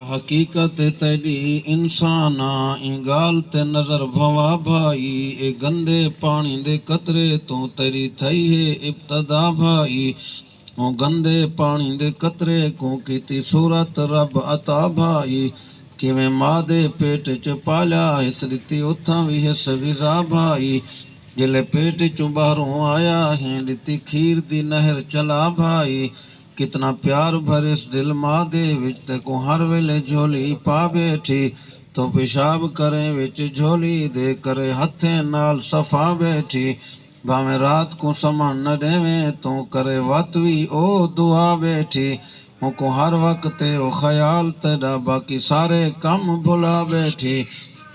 हकीकत तेरी इंसाना गाल ते नजर भवा भाई ए गंदे पानी दे कतरे तो तेरी थई है इब्तदा भाई ओ गंदे पानी दे कतरे को कीती सूरत रब अता भाई किवें मां दे पेट च पालिया इस रीति उथां भी हिस गिज़ा भाई जिले पेट चों बाहरों आया है रीति खीर दी नहर चला भाई कितना प्यार भरे इस दिल मां दे विच ते को हर वेले झोली पा बैठी तो पेशाब करे विच झोली दे करे हथे नाल सफा बैठी भावें रात को समान न देवे तो करे वत भी ओ दुआ बैठी को हर वक्त ओ ख्याल तेरा बाकी सारे कम भुला बैठी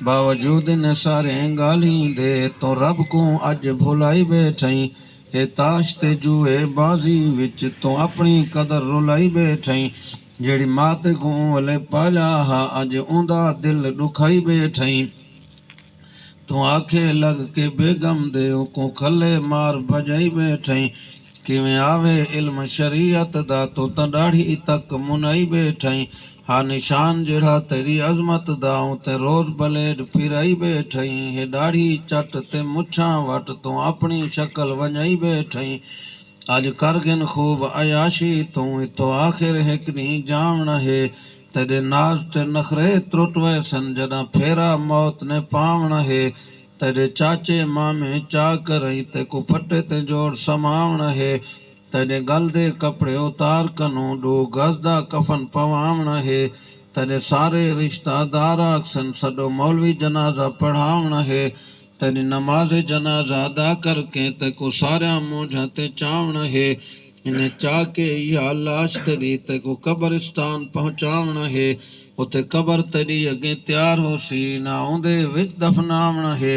बावजूद इन सारे गाली दे तो रब को अज भुलाई बैठई ए ताश ते जूए बाजी विच तो अपनी कदर रुलाई बैठई जेड़ी मां ते को वले पालिया हा अज उंदा दिल दुखाई बैठई तू आखे लग के बेगम दे को खले मार भजाई बैठई किवें आवे इल्म शरीयत दा तो ॾाढ़ी तक मुनाई बैठई हा निशान जेड़ा तेरी अज़मत दा ते रोज़ ब्लेड फिराई बैठई हे ॾाढ़ी चट ते मुछां वट तूं अपनी शक्ल वञाई बैठई अज करगिन खूब अयाशी तूं इतो आख़िर हिकड़ी जावण है तेरे नाज ते नखरे त्रुट वैसन जॾां फेरा मौत ने पावण है तेरे चाचे मामे चा करई ते को फटे ते जोड़ समावण है तेरे गल दे कपड़े उतार कनो डो गज दा कफन पवावण है तेरे सारे रिश्तेदार आखसन सडो मौलवी जनाजा पढ़ावण है तेरी नमाज जनाजा अदा करके ते को सारा मोझा ते चावण है इन्हें चाह के या लाश तेरी ते को कब्रिस्तान पहुंचावण है उते कबर तेरी अगे तैयार हो सी ना उंदे विच दफनावण है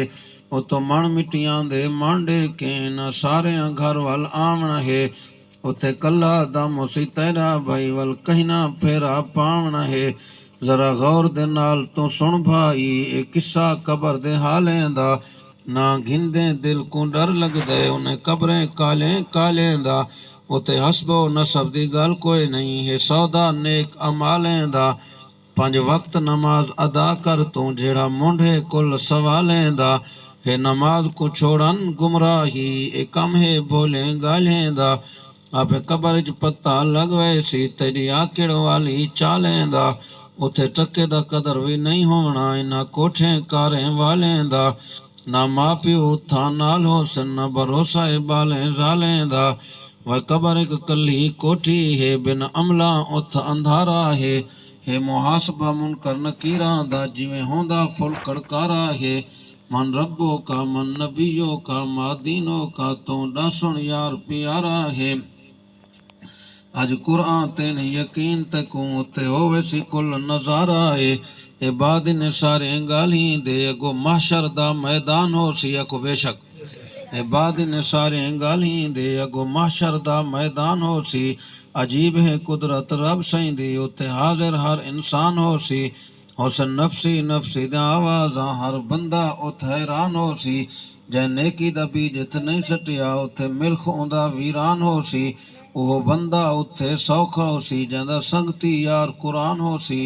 उतो मण मिट्टियां दे मांडे के ना सारे घर वल आवण है उते कला दम उसी तेरा भाई वल कहीं ना फेरा पावण है जरा गौर दे नाल तो सुन भाई ए किस्सा कबर दे हालें दा ना घिंदे दिल को डर लगदे उन्हें कब्रें काले काले दा उते हसबो नसब दी गल कोई नहीं है सौदा नेक अमालें दा पंज वक्त नमाज अदा कर तू जेड़ा मुंढे कुल सवालें दा हे नमाज को छोड़न गुमराही ए कम है बोले गालें दा आपे कबर च पत्ता लगवे सी तेरी आकड़ वाली चालें दा उथे टके दा कदर भी नहीं होना इन्हां कोठे कारें वालें दा ना मां प्यो था नाल होसन न भरोसा ए बालें जालें दा वह कबर एक कली कोठी है बिन अमला उथ अंधारा है हे मुहासबा मुनकर नकीरा दा जिवें होंदा फुल कड़कारा है मन रब्बो का मन नबियो का मादीनो का तो डासुन यार प्यारा है अज कुरान तेन यकीन ते को ते होवे सी कुल नजारा है ए बाद ने सारे गाली दे अगो महशर दा मैदान हो सी अको बेशक ए बाद ने सारे गाली दे अगो महशर दा मैदान हो सी अजीब है कुदरत रब सही उते हाजिर हर इंसान हो सी हुसन नफसी नफसी दा आवाज़ हर बंदा उत हैरान हो सी जै नेकी दा बीज इत नहीं सटिया उते मिल्ख उंदा वीरान हो सी वो बंदा उते सौखा हो सी जैंदा संगती यार कुरान हो सी